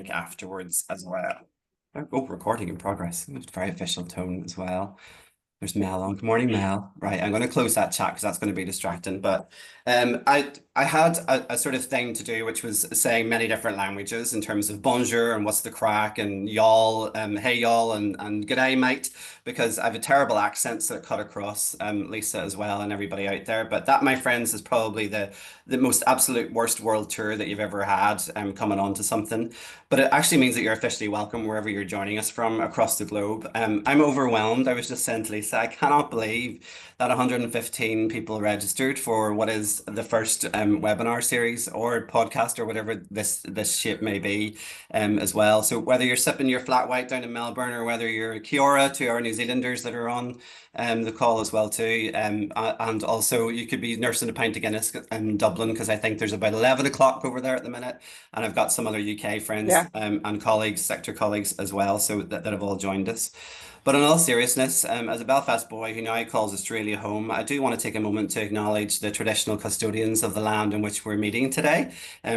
afterwards as well. Oh, recording in progress. Very official tone as well. There's Mel on. Good morning, Mel. Right, I'm going to close that chat because that's going to be distracting. But I had a sort of thing to do, which was saying many different languages in terms of bonjour and what's the crack and y'all, hey y'all, and g'day mate, because I have a terrible accent that cut across Lisa as well and everybody out there. But that, my friends, is probably the most absolute worst world tour that you've ever had coming on to something. But it actually means that you're officially welcome wherever you're joining us from across the globe. I'm overwhelmed. I was just saying to Lisa, I cannot believe that 115 people registered for what is the first webinar series or podcast or whatever this shape may be as well. So whether you're sipping your flat white down in Melbourne or whether you're Kia ora to our New Zealanders that are on the call as well too. And also you could be nursing a pint of Guinness in Dublin because I think there's about 11 o'clock over there at the minute. And I've got some other UK friends Yeah. and colleagues, sector colleagues as well, so that have all joined us. But in all seriousness, as a Belfast boy who now calls Australia home, I do want to take a moment to acknowledge the traditional custodians of the land in which we're meeting today.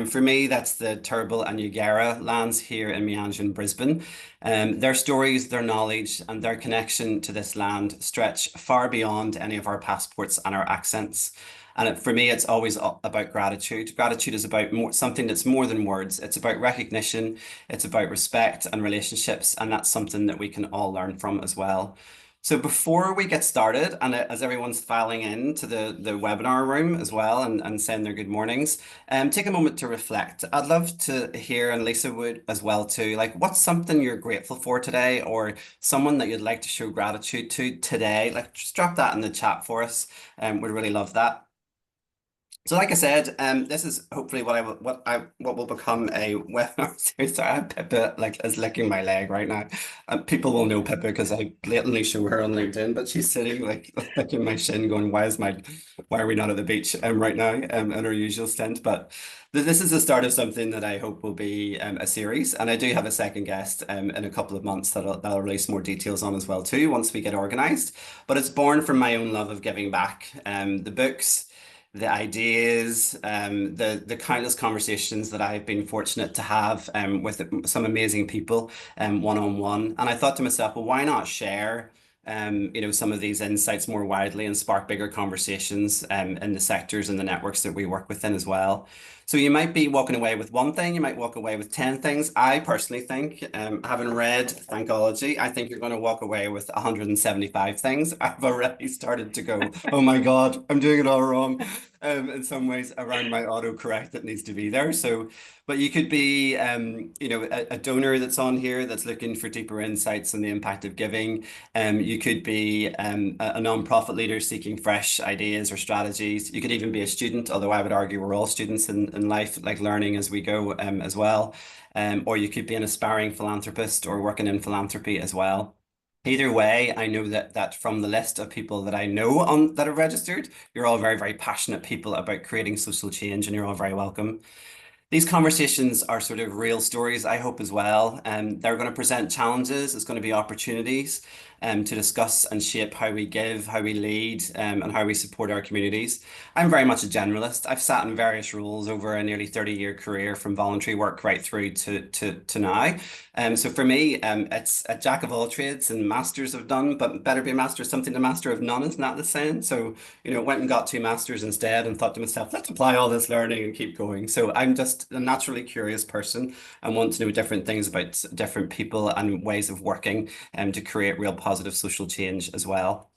For me, that's the Turrbal and Eugera lands here in Meanjin in Brisbane. Their stories, their knowledge, and their connection to this land stretch far beyond any of our passports and our accents. And for me, it's always about gratitude. Gratitude is about something that's more than words. It's about recognition, it's about respect and relationships, and that's something that we can all learn from as well. So before we get started, and as everyone's filing in to the webinar room as well and saying their good mornings, take a moment to reflect. I'd love to hear, and Lisa would as well too, like what's something you're grateful for today or someone that you'd like to show gratitude to today? Like just drop that in the chat for us. We'd really love that. So, like I said, this is hopefully what will become a webinar series. Sorry, I have Pippa like is licking my leg right now. People will know Pippa because I blatantly show her on LinkedIn, but she's sitting like licking my shin, going, why are we not at the beach right now in our usual stint?" But this is the start of something that I hope will be a series, and I do have a second guest in a couple of months that'll release more details on as well too once we get organised. But it's born from my own love of giving back. The books, the ideas, the countless conversations that I've been fortunate to have with some amazing people one on one. And I thought to myself, well, why not share some of these insights more widely and spark bigger conversations in the sectors and the networks that we work within as well. So you might be walking away with one thing, you might walk away with 10 things. I personally think, having read Thankology, I think you're going to walk away with 175 things. I've already started to go, oh my God, I'm doing it all wrong. In some ways around my autocorrect that needs to be there. So, but you could be, a donor that's on here that's looking for deeper insights on the impact of giving. You could be a non-profit leader seeking fresh ideas or strategies. You could even be a student, although I would argue we're all students in life, like learning as we go as well. Or you could be an aspiring philanthropist or working in philanthropy as well. Either way, I know that from the list of people that I know that are registered, you're all very, very passionate people about creating social change, and you're all very welcome. These conversations are sort of real stories, I hope, as well. They're going to present challenges, it's going to be opportunities to discuss and shape how we give, how we lead, and how we support our communities. I'm very much a generalist. I've sat in various roles over a nearly 30-year career from voluntary work right through to now. So for me, it's a jack of all trades and masters of none, but better be a master of something than master of none, isn't that the saying? So, went and got two masters instead and thought to myself, let's apply all this learning and keep going. So I'm just a naturally curious person and want to know different things about different people and ways of working to create real positive social change as well.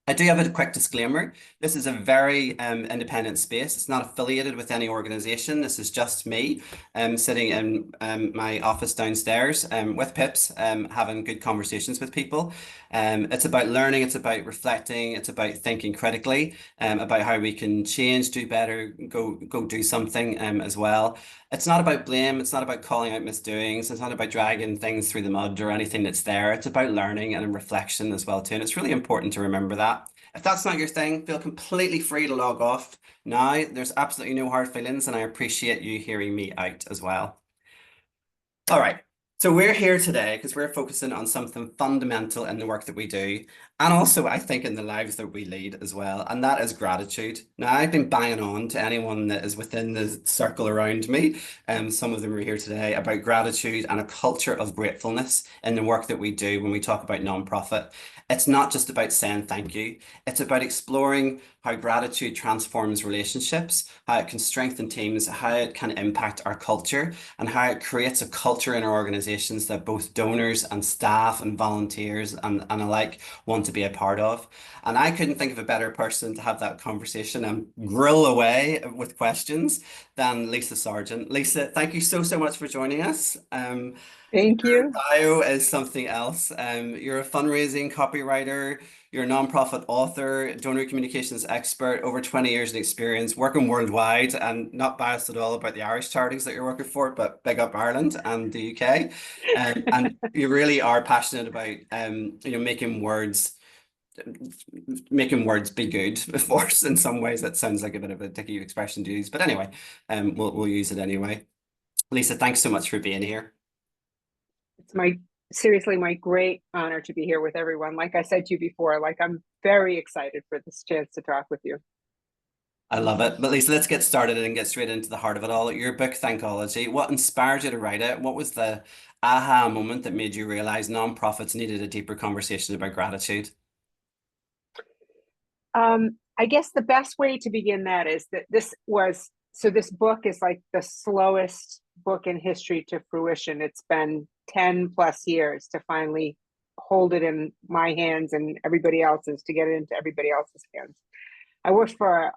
I do have a quick disclaimer. This is a very independent space. It's not affiliated with any organization. This is just me sitting in my office downstairs with Pips, having good conversations with people. It's about learning, it's about reflecting, it's about thinking critically about how we can change, do better, go do something as well. It's not about blame. It's not about calling out misdoings. It's not about dragging things through the mud or anything that's there. It's about learning and reflection as well too. And it's really important to remember that. If that's not your thing, feel completely free to log off now. There's absolutely no hard feelings, and I appreciate you hearing me out as well. All right. So we're here today because we're focusing on something fundamental in the work that we do, and also I think in the lives that we lead as well, and that is gratitude. Now, I've been banging on to anyone that is within the circle around me, and some of them are here today, about gratitude and a culture of gratefulness in the work that we do when we talk about nonprofit. It's not just about saying thank you, it's about exploring how gratitude transforms relationships, how it can strengthen teams, how it can impact our culture and how it creates a culture in our organizations that both donors and staff and volunteers and alike want to be a part of. And I couldn't think of a better person to have that conversation and grill away with questions than Lisa Sargent. Lisa, thank you so much for joining us. Thank Your you. bio is something else. You're a fundraising copywriter, you're a nonprofit author, donor communications expert, over 20 years in experience, working worldwide, and not biased at all about the Irish charities that you're working for, but big up Ireland and the UK. And you really are passionate about making words be good. Of course, in some ways that sounds like a bit of a dicky expression to use, but anyway, we'll use it anyway. Lisa, thanks so much for being here. It's my seriously my great honor to be here with everyone. Like I said to you before, like I'm very excited for this chance to talk with you. I love it. But Lisa, let's get started and get straight into the heart of it all. Your book, Thankology, what inspired you to write it? What was the aha moment that made you realize nonprofits needed a deeper conversation about gratitude? I guess the best way to begin that is that this book is like the slowest book in history to fruition. It's been 10 plus years to finally hold it in my hands and everybody else's, to get it into everybody else's hands. I worked for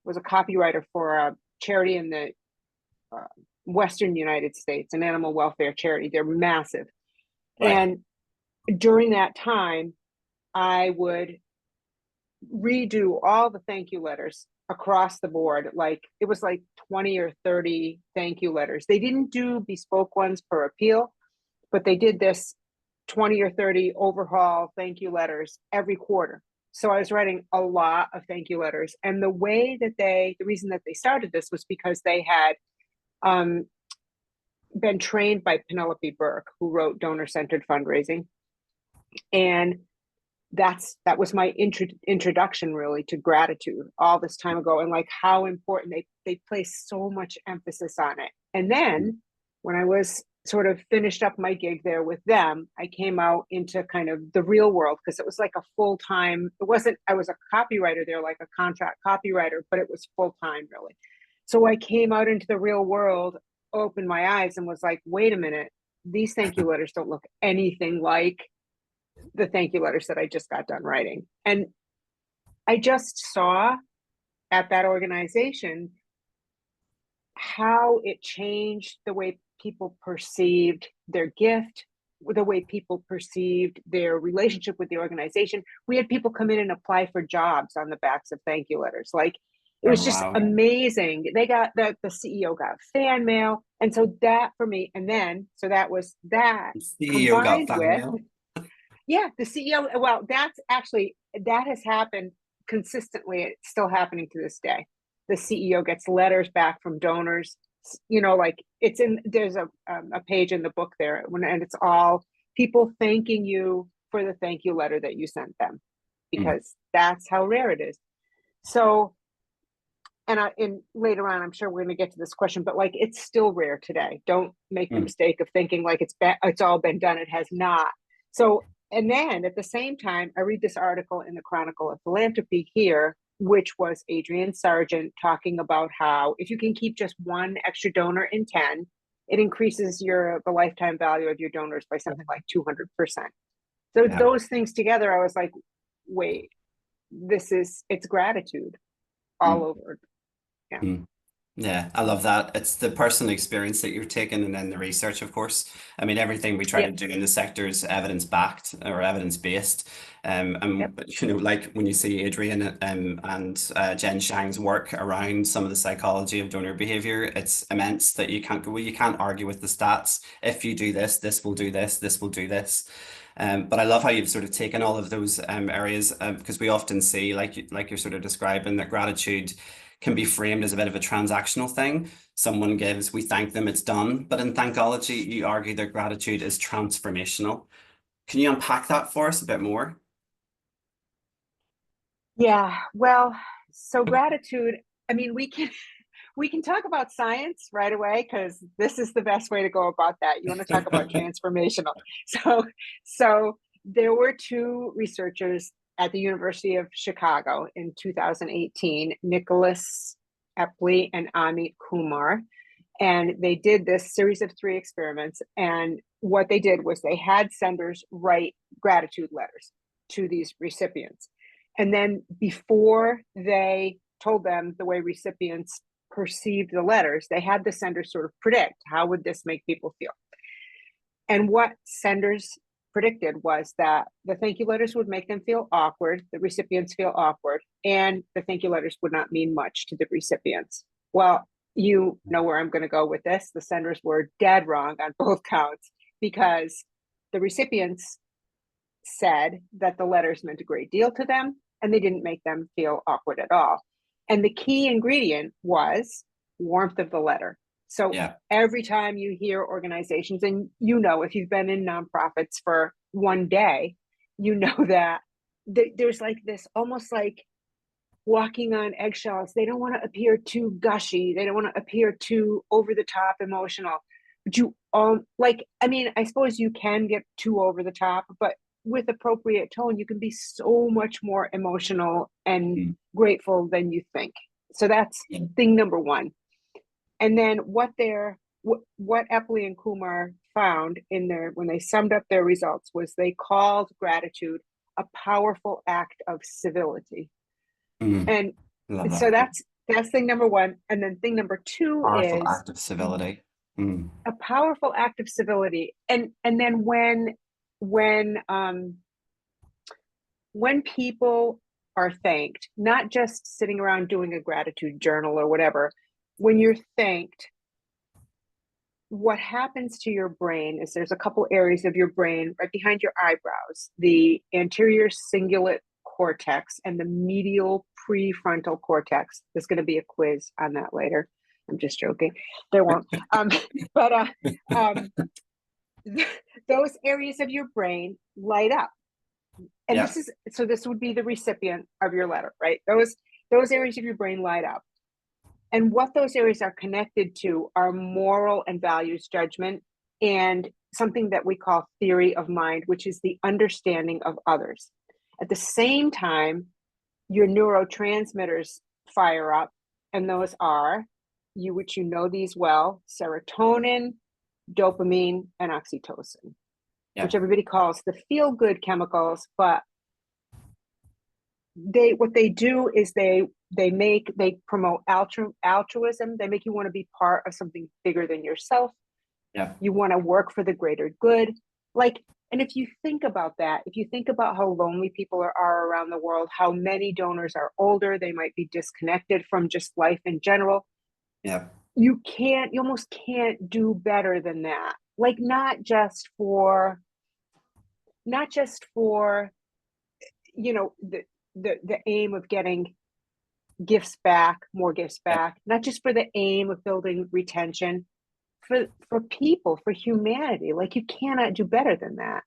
was a copywriter for a charity in the uh, Western United States, an animal welfare charity. They're massive. Right. And during that time, I would redo all the thank you letters across the board. Like it was like 20 or 30 thank you letters. They didn't do bespoke ones per appeal, but they did this 20 or 30 overhaul thank you letters every quarter. So I was writing a lot of thank you letters. And the reason that they started this was because they had um, been trained by Penelope Burke, who wrote Donor Centered Fundraising. And that was my introduction really to gratitude all this time ago, and like how important they place so much emphasis on it. And then when I was sort of finished up my gig there with them, I came out into kind of the real world, because it was like a full-time, it wasn't, I was a copywriter there, like a contract copywriter, but it was full-time really. So I came out into the real world, opened my eyes and was like, wait a minute, these thank you letters don't look anything like the thank you letters that I just got done writing. And I just saw at that organization how it changed the way people perceived their gift, the way people perceived their relationship with the organization. We had people come in and apply for jobs on the backs of thank you letters. Like it Oh, was just wow. amazing. They got the CEO got fan mail. And so that for me, and then so that was that CEO got combined fan with, mail. yeah, the CEO. Well, that has happened consistently. It's still happening to this day. The CEO gets letters back from donors. Like there's a page in the book there, and it's all people thanking you for the thank you letter that you sent them, Mm, because that's how rare it is. So, and later on, I'm sure we're going to get to this question, but like it's still rare today. Don't make the mm, mistake of thinking like it's all been done. It has not. So, and then at the same time, I read this article in the Chronicle of Philanthropy here, which was Adrienne Sargent talking about how if you can keep just one extra donor in 10, it increases the lifetime value of your donors by something like 200%. So yeah. those things together, I was like, wait, it's gratitude all Mm, over. Yeah. mm. Yeah, I love that. It's the personal experience that you're taking and then the research, of course. I mean, everything we try to Yep. do in the sector is evidence backed or evidence based. Yep. Like when you see Adrian and Jen Shang's work around some of the psychology of donor behavior, it's immense that you can't argue with the stats. If you do this, this will do this, this will do this. But I love how you've sort of taken all of those areas because we often see, like you're sort of describing, that gratitude can be framed as a bit of a transactional thing. Someone gives, we thank them, it's done. But in Thankology, you argue that gratitude is transformational. Can you unpack that for us a bit more? Yeah, well, so gratitude, I mean, we can talk about science right away because this is the best way to go about that. You want to talk about transformational. So so there were two researchers at the University of Chicago in 2018, Nicholas Epley and Amit Kumar, and they did this series of three experiments. And what they did was they had senders write gratitude letters to these recipients. And then before they told them the way recipients perceived the letters, they had the senders sort of predict how would this make people feel. And what senders predicted was that the thank you letters would make them feel awkward, the recipients feel awkward, and the thank you letters would not mean much to the recipients. Well, you know where I'm going to go with this. The senders were dead wrong on both counts because the recipients said that the letters meant a great deal to them and they didn't make them feel awkward at all. And the key ingredient was warmth of the letter. So Yeah. every time you hear organizations, and you know, if you've been in nonprofits for one day, you know that there's like this almost like walking on eggshells. They don't want to appear too gushy. They don't want to appear too over the top emotional. But you like, I mean, I suppose you can get too over the top, but with appropriate tone, you can be so much more emotional and grateful than you think. So that's thing number one. And then what Epley and Kumar found in their when they summed up their results was they called gratitude a powerful act of civility. Mm. And Love so that. that's thing number one. And then thing number two Powerful is act of civility. Mm. a powerful act of civility. And then when people are thanked, not just sitting around doing a gratitude journal or whatever, when you're thanked, what happens to your brain is there's a couple areas of your brain right behind your eyebrows, the anterior cingulate cortex and the medial prefrontal cortex. There's going to be a quiz on that later. I'm just joking. There won't. But those areas of your brain light up. And Yeah. this would be the recipient of your letter, right? Those areas of your brain light up. And what those areas are connected to are moral and values judgment and something that we call theory of mind, which is the understanding of others. At the same time, your neurotransmitters fire up, and those are which you know these well, serotonin, dopamine, and oxytocin, Yeah. which everybody calls the feel-good chemicals, but what they do is they promote altruism. They make you want to be part of something bigger than yourself. Yeah. You want to work for the greater good. Like, and if you think about that, if you think about how lonely people are around the world, how many donors are older, they might be disconnected from just life in general. Yeah. You almost can't do better than that. Like not just for the aim of getting more gifts Yeah. back, not just for the aim of building retention, for people, for humanity. Like you cannot do better than that.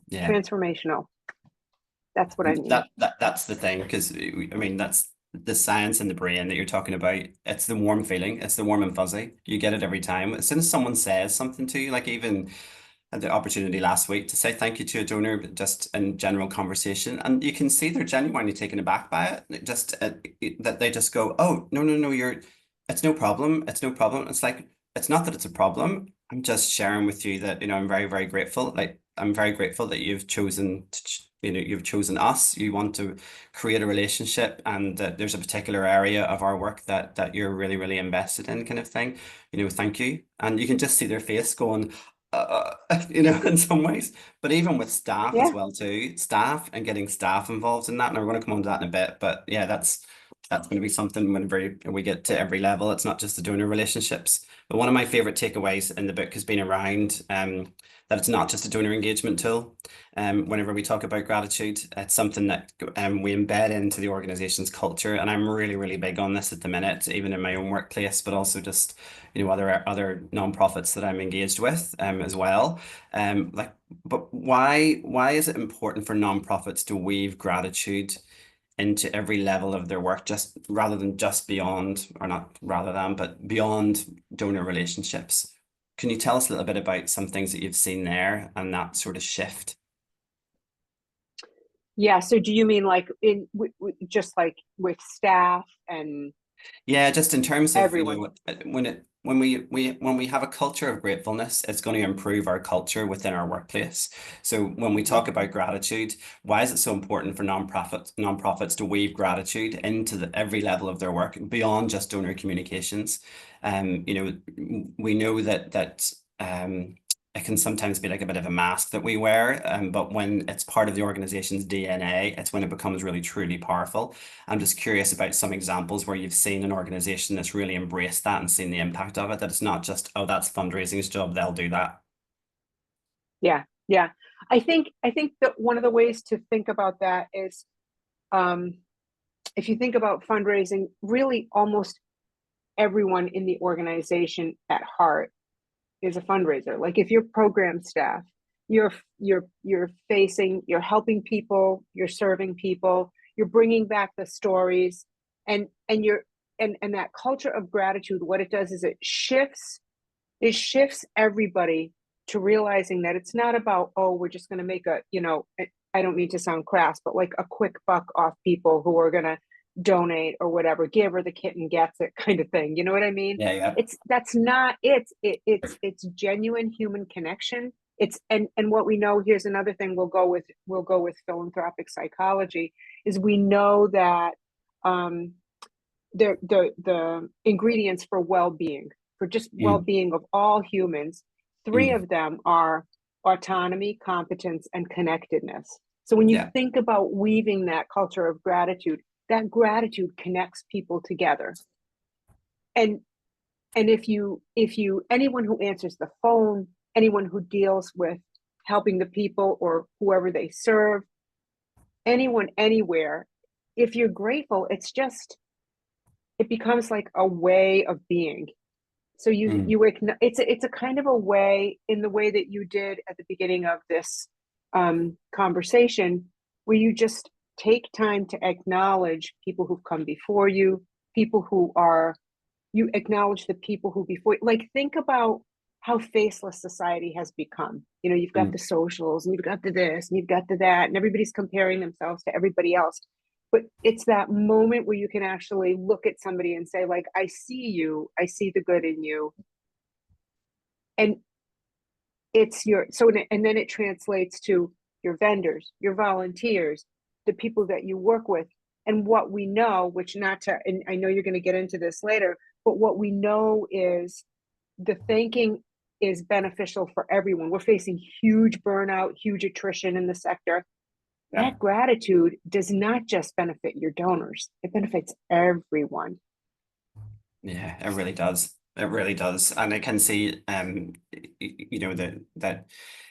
Yeah. Transformational. That's what I mean. That's the thing, because I mean that's the science in the brain that you're talking about. It's the warm feeling, it's the warm and fuzzy. You get it every time. As soon as someone says something to you, like even had the opportunity last week to say thank you to a donor, but just in general conversation, and you can see they're genuinely taken aback by it. Just that they just go, "Oh, no, no, no, it's no problem. It's no problem." It's like it's not that it's a problem. I'm just sharing with you that I'm very, very grateful. Like I'm very grateful that you've chosen you've chosen us. You want to create a relationship, and that there's a particular area of our work that you're really, really invested in, kind of thing. Thank you, and you can just see their face going in some ways. But even with staff as Yeah. well too, staff and getting staff involved in that, and we're going to come on to that in a bit. But yeah, that's That's going to be something whenever we get to every level. It's not just the donor relationships. But one of my favorite takeaways in the book has been around that it's not just a donor engagement tool. Whenever we talk about gratitude, it's something that we embed into the organization's culture. And I'm really, really big on this at the minute, even in my own workplace, but also just, other nonprofits that I'm engaged with as well. Like, but why is it important for nonprofits to weave gratitude into every level of their work, just rather than just beyond, or not rather than, but beyond donor relationships? Can you tell us a little bit about some things that you've seen there and that sort of shift? Yeah. So do you mean like just like with staff and Yeah, just in terms of, everyone? when we have a culture of gratefulness, it's going to improve our culture within our workplace. So when we talk Mhm. about gratitude, why is it so important for nonprofits to weave gratitude into every level of their work beyond just donor communications? We know that it can sometimes be like a bit of a mask that we wear, but when it's part of the organization's DNA, it's when it becomes really truly powerful. I'm just curious about some examples where you've seen an organization that's really embraced that and seen the impact of it, that it's not just, oh, that's fundraising's job, they'll do that. Yeah. Yeah. I think that one of the ways to think about that is, um, if you think about fundraising, really almost everyone in the organization at heart is a fundraiser. Like if you're program staff, you're helping people, you're serving people, you're bringing back the stories, and you're and that culture of gratitude. What it does is it shifts everybody to realizing that it's not about, oh, we're just going to make I don't mean to sound crass, but like a quick buck off people who are going to donate or whatever, give or the kitten gets it kind of thing. You know what I mean? Yeah, yeah. That's not it's genuine human connection. And what we know, here's another thing, we'll go with philanthropic psychology, is we know that um the ingredients for well-being, for just Mm, well-being of all humans, three mm, of them are autonomy, competence, and connectedness. So when you yeah. think about weaving that culture of gratitude, that gratitude connects people together. And and if you anyone who answers the phone, anyone who deals with helping the people or whoever they serve, anyone anywhere, if you're grateful, it becomes like a way of being. So Mm, it's a kind of a way, in the way that you did at the beginning of this conversation, where you just take time to acknowledge people who've come before you, people who are you acknowledge the people who before, like, think about how faceless society has become. You've got mm. the socials, and you've got the this, and you've got the that, and everybody's comparing themselves to everybody else. But it's that moment where you can actually look at somebody and say, like, I see you, I see the good in you. And and then it translates to your vendors, your volunteers, the people that you work with. And what we know, which not to, and I know you're going to get into this later, but what we know is the thanking is beneficial for everyone. We're facing huge burnout, huge attrition in the sector. Yeah. That gratitude does not just benefit your donors, it benefits everyone. Yeah, it really does. It really does. And I can see, that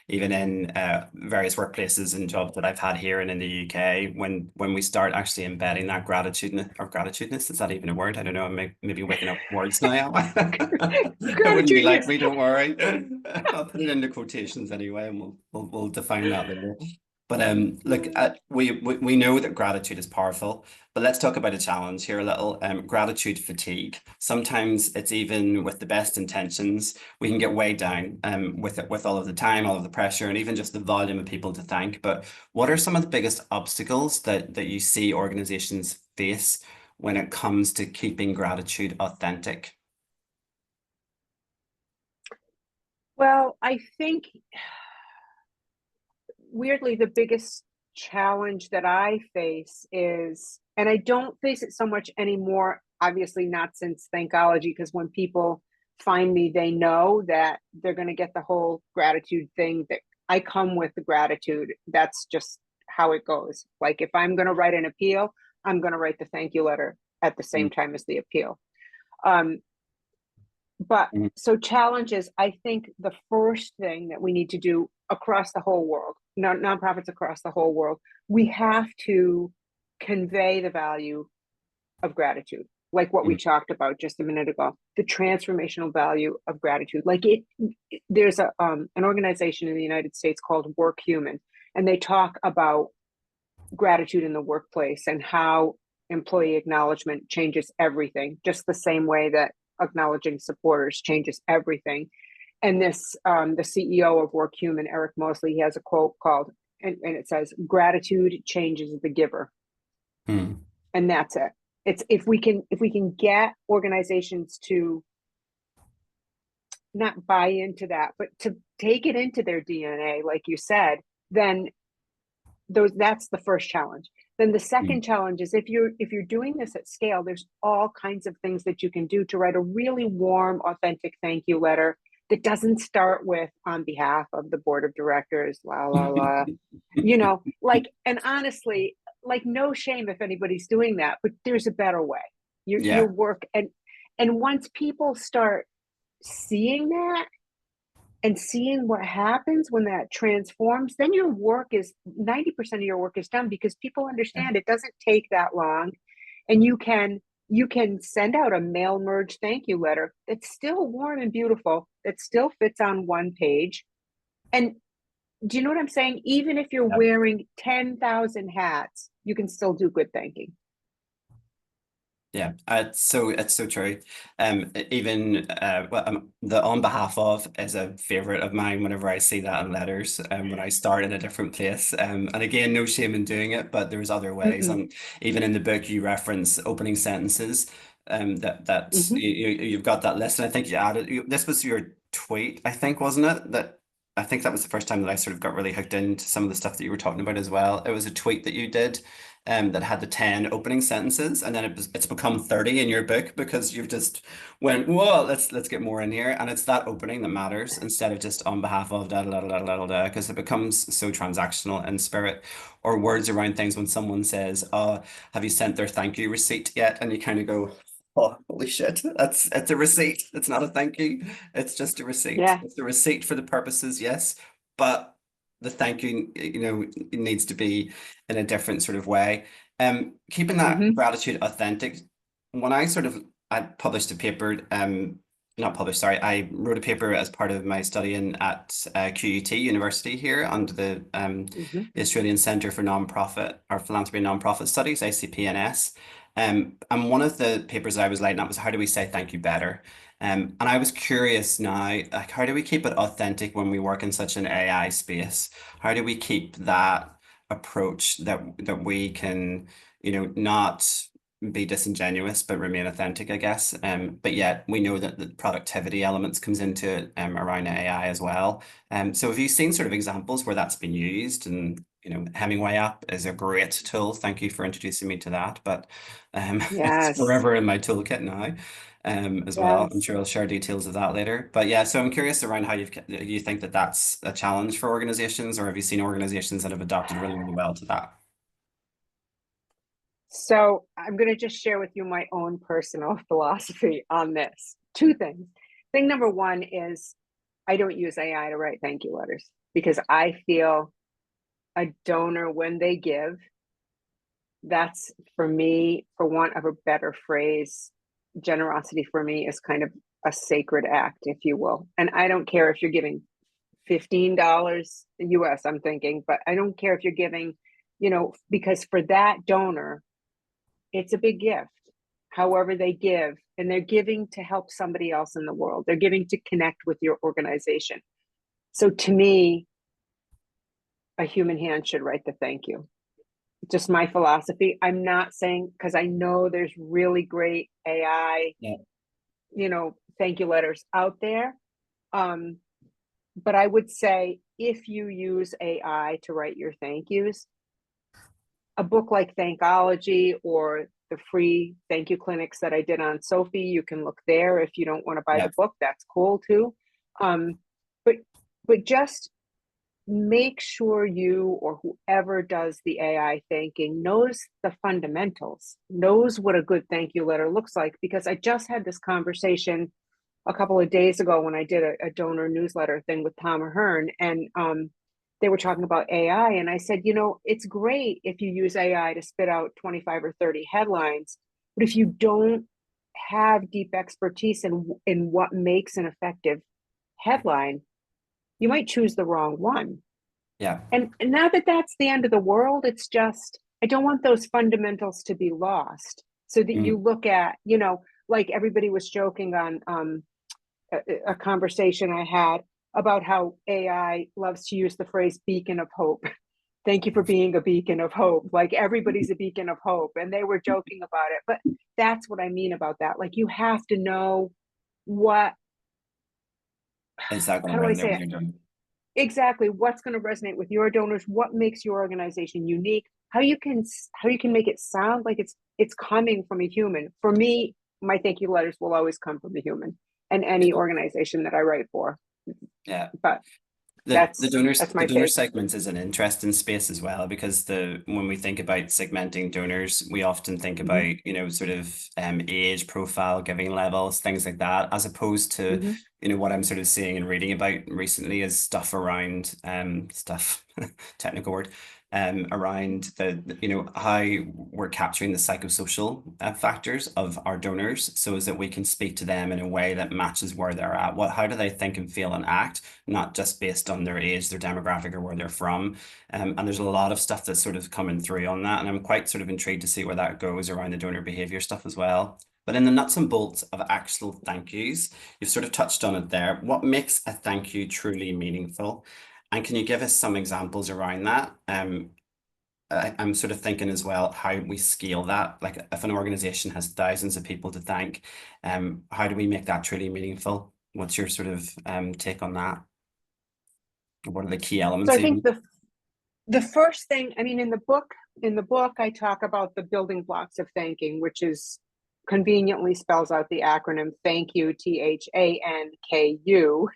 even in various workplaces and jobs that I've had here and in the UK, when we start actually embedding that gratitudeness, is that even a word? I don't know. I'm maybe waking up words now. It wouldn't be like Gratitudeness. me, don't worry. I'll put it into quotations anyway, and we'll define that later. But look, we know that gratitude is powerful. But let's talk about a challenge here a little. Gratitude fatigue. Sometimes it's even with the best intentions, we can get weighed down with it, with all of the time, all of the pressure, and even just the volume of people to thank. But what are some of the biggest obstacles that you see organizations face when it comes to keeping gratitude authentic? Well, I think, weirdly, the biggest challenge that I face is, and I don't face it so much anymore, obviously not since Thankology, because when people find me, they know that they're going to get the whole gratitude thing, that I come with the gratitude. That's just how it goes. Like, if I'm going to write an appeal, I'm going to write the thank you letter at the same time as the appeal. But so challenges, I think the first thing that we need to do across the whole world, nonprofits across the whole world, we have to convey the value of gratitude, like what we talked about just a minute ago, the transformational value of gratitude. Like there's an organization in the United States called Work Human, and they talk about gratitude in the workplace and how employee acknowledgement changes everything, just the same way that acknowledging supporters changes everything. And this, the CEO of Work Human, Eric Mosley, he has a quote called, and it says, "Gratitude changes the giver." And that's it. It's if we can get organizations to not buy into that, but to take it into their DNA, like you said, then that's the first challenge. Then the second challenge is if you're doing this at scale, there's all kinds of things that you can do to write a really warm, authentic thank you letter that doesn't start with "on behalf of the board of directors," la la la, like, and honestly, like, no shame if anybody's doing that, but there's a better way. Your work, and once people start seeing that and seeing what happens when that transforms, then your work is 90% of your work is done, because people understand it doesn't take that long, and you can send out a mail merge thank you letter that's still warm and beautiful, that still fits on one page. And do you know what I'm saying? Even if you're wearing 10,000 hats, you can still do good thanking. Yeah, it's so true. Even the "on behalf of" is a favorite of mine whenever I see that in letters. When I start in a different place. And again, no shame in doing it, but there's other ways. And even in the book, you reference opening sentences. You've got that list, and I think you added. This was your tweet, I think, wasn't it? I think that was the first time that I sort of got really hooked into some of the stuff that you were talking about as well. It was a tweet that you did that had the 10 opening sentences, and then it's become 30 in your book, because you've just went, whoa, let's get more in here. And it's that opening that matters, instead of just "on behalf of da da da da da da," because it becomes so transactional in spirit. Or words around things, when someone says, "Oh, have you sent their thank you receipt yet?" And you kind of go, "Oh, holy shit, it's a receipt. It's not a thank you. It's just a receipt. Yeah. It's a receipt for the purposes, yes, but the thank you, it needs to be in a different sort of way." Keeping that gratitude authentic. When I published a paper, not published, sorry, I wrote a paper as part of my studying at QUT University here, under the Australian Centre for Nonprofit or Philanthropy and Nonprofit Studies, ACPNS. And one of the papers I was lighting up was, how do we say thank you better? And I was curious now, like, how do we keep it authentic when we work in such an AI space? How do we keep that approach that we can, not be disingenuous but remain authentic, I guess. But yet we know that the productivity elements comes into it around AI as well. So have you seen sort of examples where that's been used? And Hemingway app is a great tool. Thank you for introducing me to that. But it's Yes. forever in my toolkit now. As well. I'm sure I'll share details of that later. But yeah, so I'm curious around how you think that that's a challenge for organizations, or have you seen organizations that have adopted really, really well to that? So I'm going to just share with you my own personal philosophy on this. Two things. Thing number one is, I don't use AI to write thank you letters, because I feel a donor, when they give, that's, for me, for want of a better phrase, generosity for me is kind of a sacred act, if you will. And I don't care if you're giving $15 US, I'm thinking, but I don't care if you're giving, because for that donor, it's a big gift. However they give, and they're giving to help somebody else in the world. They're giving to connect with your organization. So to me, a human hand should write the thank you. Just my philosophy. I'm not saying, because I know there's really great AI, thank you letters out there. But I would say, if you use AI to write your thank yous, a book like Thankology or the free thank you clinics that I did on Sophie, you can look there. If you don't want to buy the book, that's cool too. But just make sure you or whoever does the AI thanking knows the fundamentals, knows what a good thank you letter looks like. Because I just had this conversation a couple of days ago when I did a donor newsletter thing with Tom Ahern, and they were talking about AI. And I said, it's great if you use AI to spit out 25 or 30 headlines, but if you don't have deep expertise in what makes an effective headline, you might choose the wrong one. Yeah. And now that that's the end of the world, it's just, I don't want those fundamentals to be lost. So that you Mm. look at, like everybody was joking on a conversation I had about how AI loves to use the phrase beacon of hope. Thank you for being a beacon of hope. Like everybody's a beacon of hope. And they were joking about it. But that's what I mean about that. Like you have to know what, Is that how going to do I resonate say with it? your donor? Exactly what's going to resonate with your donors, what makes your organization unique, how you can make it sound like it's coming from a human. For me, my thank you letters will always come from a human and any organization that I write for. Yeah. But The that's donors that's the my donor take. segment is an interesting space as well, because the when we think about segmenting donors, we often think Mm-hmm, about, sort of age profile, giving levels, things like that, as opposed to, mm-hmm. what I'm sort of seeing and reading about recently is stuff around technical word, around how we're capturing the psychosocial factors of our donors, so as that we can speak to them in a way that matches where they're at. How do they think and feel and act, not just based on their age, their demographic, or where they're from. And there's a lot of stuff that's sort of coming through on that. And I'm quite sort of intrigued to see where that goes around the donor behavior stuff as well. But in the nuts and bolts of actual thank yous, you've sort of touched on it there. What makes a thank you truly meaningful? And can you give us some examples around that? I'm sort of thinking as well how we scale that. Like if an organization has thousands of people to thank, how do we make that truly meaningful? What's your sort of take on that? What are the key So elements I think even? the first thing, I mean, in the book I talk about the building blocks of thanking, which is conveniently spells out the acronym thank you, THANKU,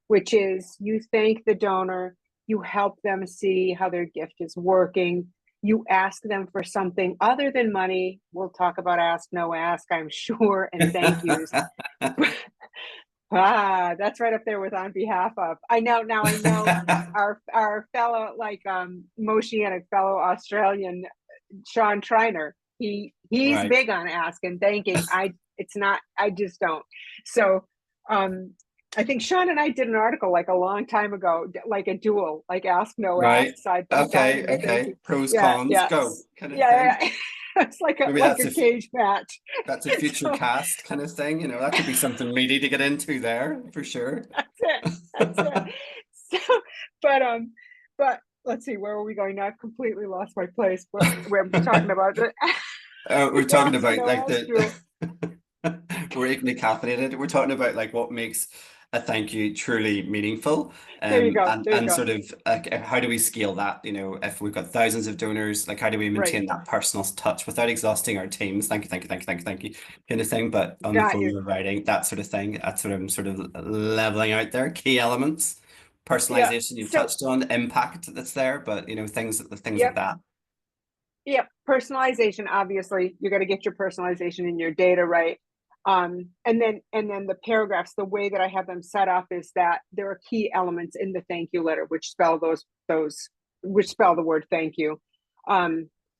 which is you thank the donor, you help them see how their gift is working, you ask them for something other than money. We'll talk about ask, no ask, I'm sure, and thank yous. That's right up there with on behalf of. I know now. I know our fellow like Moshianic fellow Australian Sean Triner. He's Right. big on ask and thanking. It's not. I just don't. So um, I think Sean and I did an article like a long time ago, like a duel, like ask no ask Right. side by side Okay. in the Okay. thanking. Pros, Yeah, cons, yeah, go kind of yeah, thing. yeah. It's like a Maybe like a cage match. that's a future So cast kind of thing. That could be something meaty to get into there for sure. that's it. That's it. So, but but let's see, where are we going now? I've completely lost my place. But we're talking about the We're talking ask about no like ask rule. we're equally caffeinated. We're talking about like what makes a thank you truly meaningful, There you go. and There you go. sort of like how do we scale that? If we've got thousands of donors, like how do we Right. maintain that personal touch without exhausting our teams? Thank you, thank you, thank you, thank you, thank you, kind of thing. But on the Got phone you. we're writing, that sort of thing. That's what I'm sort of leveling out there. Key elements, Yeah. personalization. You've So touched on impact that's there, but things like yep. that. Yep. Personalization. Obviously, you got to get your personalization in your data right. And then the paragraphs, the way that I have them set up is that there are key elements in the thank you letter which spell those which spell the word thank you.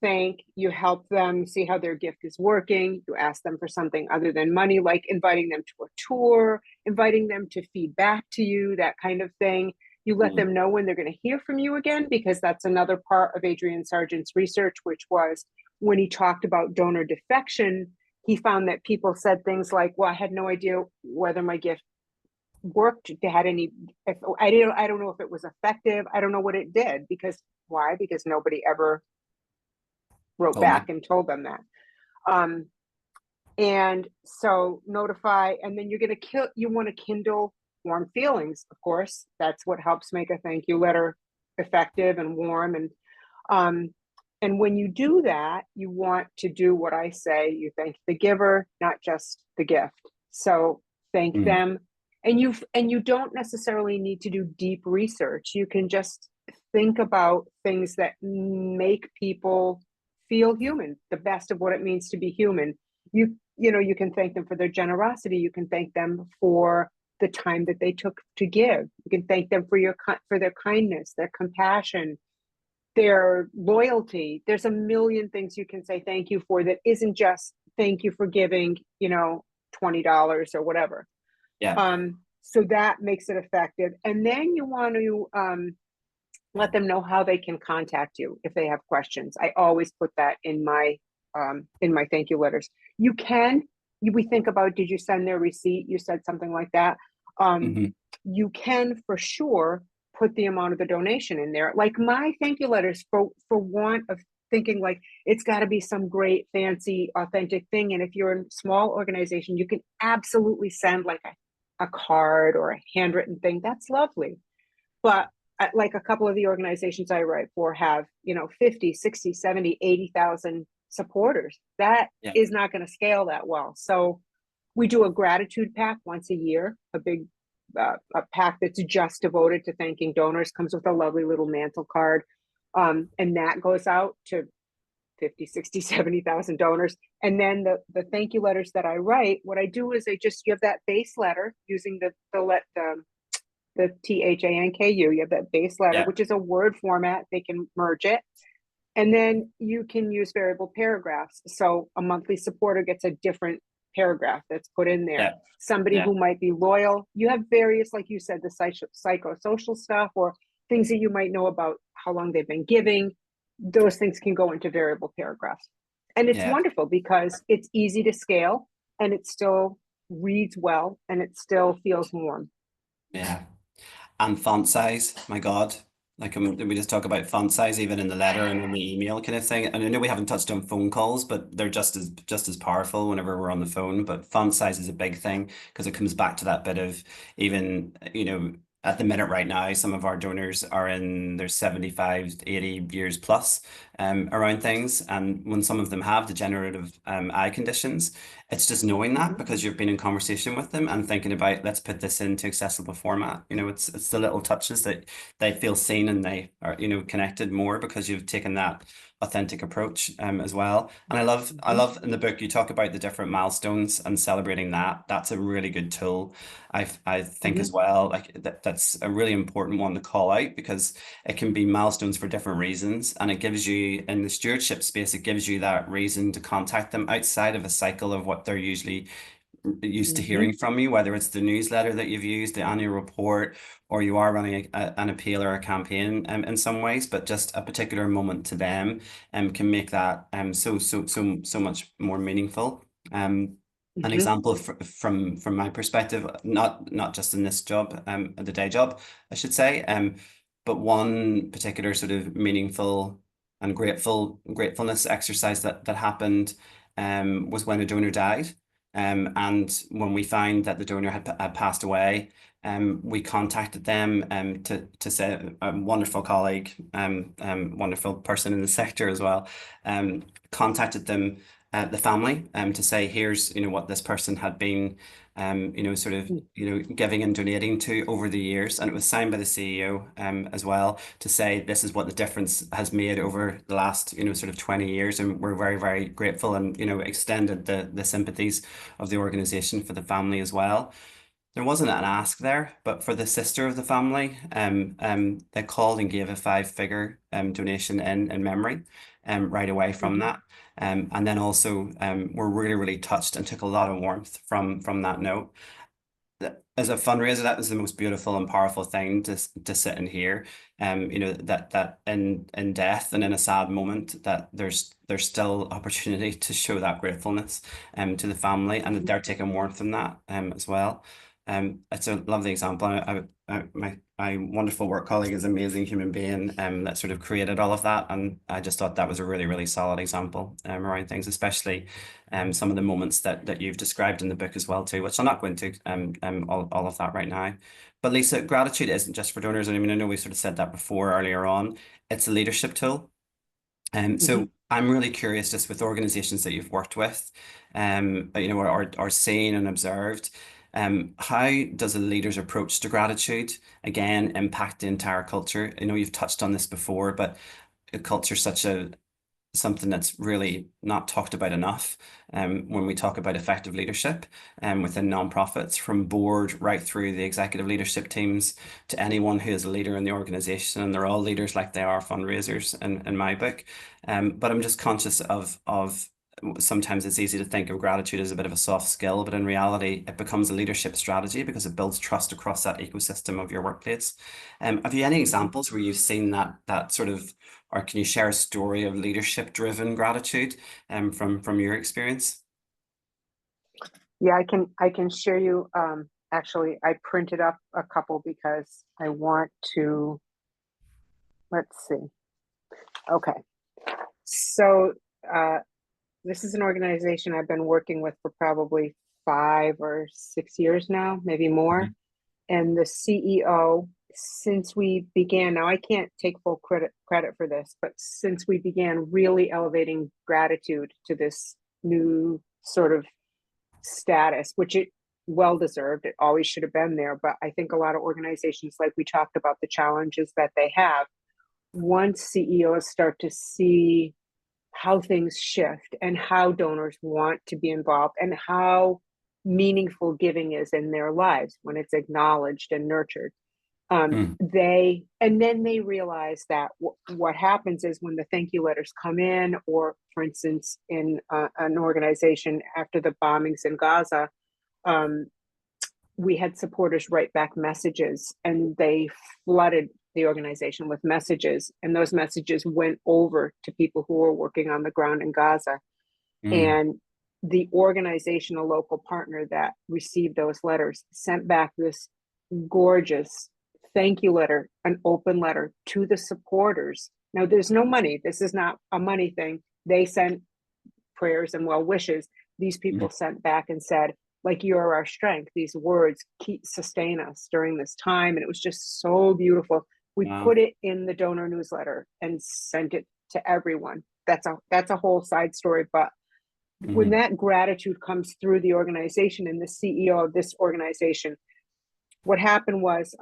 Thank you, help them see how their gift is working. You ask them for something other than money, like inviting them to a tour, inviting them to feed back to you, that kind of thing. You let Mm. them know when they're going to hear from you again, because that's another part of Adrian Sargent's research, which was when he talked about donor defection, he found that people said things like, well, I had no idea whether my gift worked, they had any, if I don't know if it was effective, I don't know what it did. Because why? Because nobody ever wrote Told me. back and told them that. um and so notify, and then you want to kindle warm feelings, of course. That's what helps make a thank you letter effective and warm. Um and when you do that, you want to do what I say: you thank the giver, not just the gift. So thank Mm. them. And you don't necessarily need to do deep research. You can just think about things that make people feel human, the best of what it means to be human. You can thank them for their generosity. You can thank them for the time that they took to give. You can thank them for their kindness, their compassion, their loyalty. There's a million things you can say thank you for that isn't just thank you for giving, $20 or whatever. Yeah. So that makes it effective. And then you want to let them know how they can contact you if they have questions. I always put that in my thank you letters. We think about, did you send their receipt? You said something like that. Hmm. You can for sure put the amount of the donation in there. Like my thank you letters, for want of thinking like it's got to be some great, fancy, authentic thing. And if you're a small organization, you can absolutely send like a card or a handwritten thing. That's lovely. But like a couple of the organizations I write for have, 50, 60, 70, 80,000 supporters. That Yeah. is not going to scale that well. So we do a gratitude pack once a year, a big a pack that's just devoted to thanking donors, comes with a lovely little mantle card. And that goes out to 50, 60, 70,000 donors. And then the thank you letters that I write, what I do is you have that base letter using the THANKU. You have that base letter, Yeah. which is a Word format. They can merge it. And then you can use variable paragraphs. So a monthly supporter gets a different paragraph that's put in there. Yeah. Somebody Yeah. who might be loyal, you have various, like you said, the psychosocial stuff or things that you might know about how long they've been giving. Those things can go into variable paragraphs. And it's Yeah. wonderful because it's easy to scale and it still reads well and it still feels warm. Yeah. And font size, my God. Like we just talk about font size even in the letter and in the email kind of thing. And I know we haven't touched on phone calls, but they're just as powerful whenever we're on the phone. But font size is a big thing because it comes back to that bit of even, at the minute right now, some of our donors are in their 75, 80 years plus around things. And when some of them have degenerative eye conditions, it's just knowing that Mhm. because you've been in conversation with them and thinking about let's put this into accessible format. It's the little touches that they feel seen and they are, connected more because you've taken that authentic approach as well. And I Mhm. love in the book you talk about the different milestones and celebrating that. That's a really good tool. I think as Mhm. well, like that's a really important one to call out because it can be milestones for different reasons. And it gives you in the stewardship space, it gives you that reason to contact them outside of a cycle of what they're usually used to Mhm. hearing from you, whether it's the newsletter that you've used, the annual report, or you are running an appeal or a campaign in some ways, but just a particular moment to them can make that so much more meaningful. An Mhm. example from my perspective, not just in this job, the day job, I should say, but one particular sort of meaningful and gratefulness exercise that happened was when a donor died. And when we found that the donor had passed away, we contacted them to say a wonderful colleague, wonderful person in the sector as well, contacted them, the family, to say, here's, what this person had been, sort of, giving and donating to over the years. And it was signed by the CEO, as well, to say this is what the difference has made over the last, sort of 20 years. And we're very, very grateful and, extended the sympathies of the organization for the family as well. There wasn't an ask there, but for the sister of the family, they called and gave a five-figure donation in memory, right away from Mhm. that. And then also were really, really touched and took a lot of warmth from that note. As a fundraiser, that was the most beautiful and powerful thing to sit and hear. That in death and in a sad moment, that there's still opportunity to show that gratefulness to the family and that Mhm. they're taking warmth from that as well. It's a lovely example. My wonderful work colleague is an amazing human being that sort of created all of that, and I just thought that was a really, really solid example around things, especially some of the moments that you've described in the book as well too, which I'm not going to all of that right now. But Lisa, gratitude isn't just for donors. And I mean, I know we sort of said that before earlier on. It's a leadership tool. So Mhm. I'm really curious, just with organizations that you've worked with, or seen and observed. How does a leader's approach to gratitude, again, impact the entire culture? I know you've touched on this before, but a culture such a something that's really not talked about enough when we talk about effective leadership within nonprofits, from board right through the executive leadership teams to anyone who is a leader in the organization. And they're all leaders like they are fundraisers in my book. But I'm just conscious of sometimes it's easy to think of gratitude as a bit of a soft skill, but in reality, it becomes a leadership strategy because it builds trust across that ecosystem of your workplace. Have you any examples where you've seen that sort of, or can you share a story of leadership-driven gratitude from your experience? Yeah, I can share you. Actually, I printed up a couple because I want to. Let's see. Okay, so uh, this is an organization I've been working with for probably 5 or 6 years now, maybe more. Mhm. And the CEO, since we began, now I can't take full credit for this, but since we began really elevating gratitude to this new sort of status, which it well deserved, it always should have been there. But I think a lot of organizations, like we talked about, the challenges that they have, once CEOs start to see how things shift and how donors want to be involved and how meaningful giving is in their lives when it's acknowledged and nurtured. Mm. They and then they realize that what happens is when the thank you letters come in, or for instance, in an organization after the bombings in Gaza, um, we had supporters write back messages, and they flooded the organization with messages, and those messages went over to people who were working on the ground in Gaza. Mm. And the organization, a local partner that received those letters, sent back this gorgeous thank you letter, an open letter to the supporters. Now, there's no money. This is not a money thing. They sent prayers and well wishes. These Mm. people sent back and said, like, you're our strength. These words keep sustain us during this time. And it was just so beautiful. We put Wow. it in the donor newsletter and sent it to everyone. That's a whole side story. But when Mm. that gratitude comes through the organization and the CEO of this organization, what happened was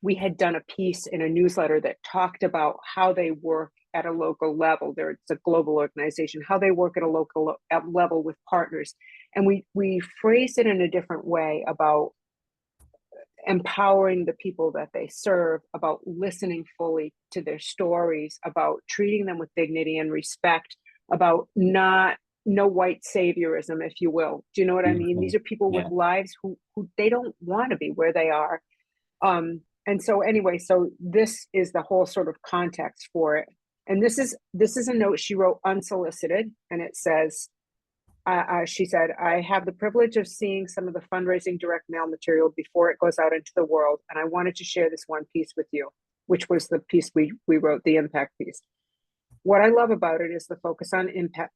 we had done a piece in a newsletter that talked about how they work at a local level. It's a global organization, how they work at a local level with partners. And we phrased it in a different way about empowering the people that they serve, about listening fully to their stories, about treating them with dignity and respect, about not no white saviorism, if you will. Do you know what I mean? Beautiful. These are people with Yeah. lives who they don't want to be where they are. And so anyway, so this is the whole sort of context for it. And this is a note she wrote unsolicited, and it says, she said, I have the privilege of seeing some of the fundraising direct mail material before it goes out into the world, and I wanted to share this one piece with you, which was the piece we wrote, the impact piece. What I love about it is the focus on impact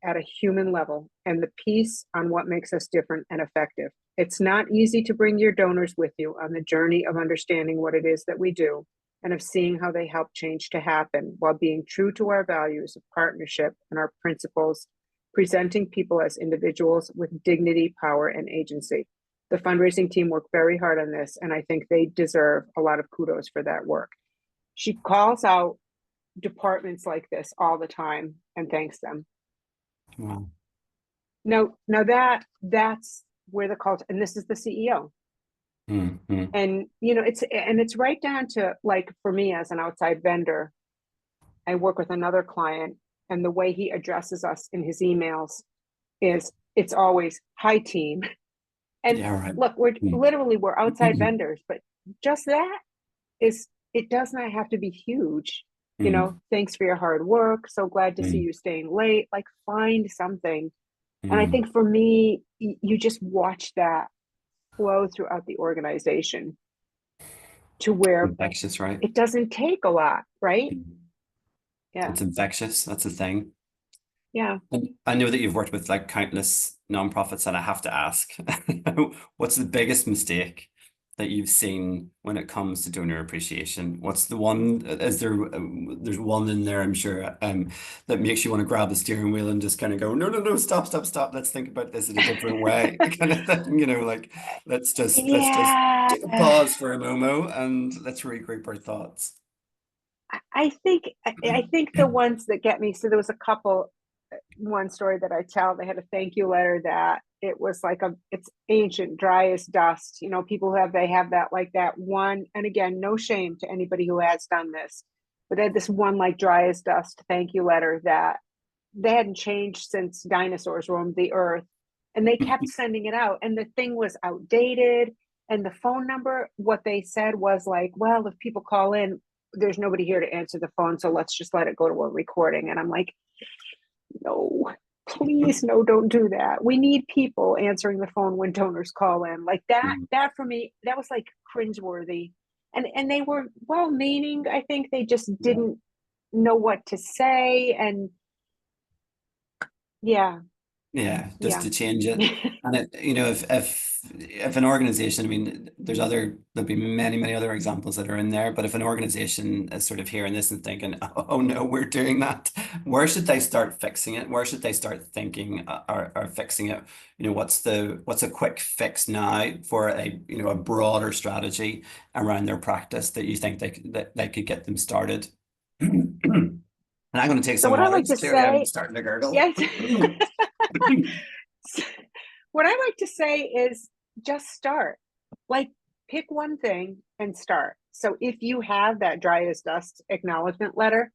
at a human level and the piece on what makes us different and effective. It's not easy to bring your donors with you on the journey of understanding what it is that we do and of seeing how they help change to happen while being true to our values of partnership and our principles, presenting people as individuals with dignity, power, and agency. The fundraising team worked very hard on this, and I think they deserve a lot of kudos for that work. She calls out departments like this all the time and thanks them. Wow. Now that's where the culture, and this is the CEO. Mm. Mm. And it's right down to, like, for me as an outside vendor, I work with another client, and the way he addresses us in his emails is it's always hi team. And Yeah, right. look, we're outside Mm. vendors, but just that is, it does not have to be huge. Mm. Thanks for your hard work. So glad to see Mm. you staying late. Like, find something. And I Mm. think for me, you just watch that flow throughout the organization to where Infectious, right? it doesn't take a lot, right? Mm. Yeah. It's infectious. That's the thing. Yeah. And I know that you've worked with like countless nonprofits, and I have to ask, what's the biggest mistake that you've seen when it comes to donor appreciation? What's the one, is there, there's one in there, I'm sure, that makes you want to grab the steering wheel and just kind of go, no, no, no, stop, stop, stop. Let's think about this in a different way, kind of thing, like, let's just Yeah, take a pause for a moment and let's regroup our thoughts. I think the ones that get me. So there was a couple. One story that I tell, they had a thank you letter that it was like it's ancient, dry as dust. People they have that, like that one. And again, no shame to anybody who has done this, but they had this one like dry as dust thank you letter that they hadn't changed since dinosaurs roamed the earth, and they kept sending it out, and the thing was outdated. And the phone number, what they said was like, well, if people call in, there's nobody here to answer the phone, so let's just let it go to a recording. And I'm like, no, please, no, don't do that. We need people answering the phone when donors call in. Like that for me, that was like cringeworthy. And they were well meaning. I think they just Yeah. didn't know what to say. And yeah, Yeah, just yeah. to change it. And if an organization, I mean, there'll be many, many other examples that are in there, but if an organization is sort of hearing this and thinking, oh no, we're doing that, where should they start fixing it? Where should they start thinking or fixing it? What's a quick fix now for a broader strategy around their practice that you think that they could get them started? And I'm going to take So some what I water. like It's to clearly I'm say, starting to gurgle. yes. What I like to say is just start. Like, pick one thing and start. So if you have that dry as dust acknowledgement letter,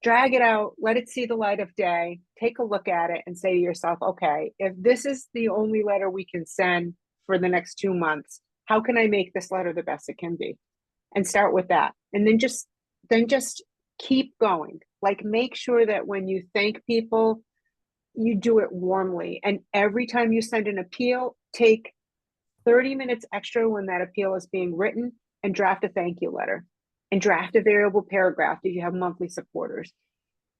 drag it out, let it see the light of day, take a look at it and say to yourself, okay, if this is the only letter we can send for the next 2 months, how can I make this letter the best it can be? And start with that. And then just keep going. Like, make sure that when you thank people, you do it warmly. And every time you send an appeal, take 30 minutes extra when that appeal is being written and draft a thank you letter and draft a variable paragraph if you have monthly supporters.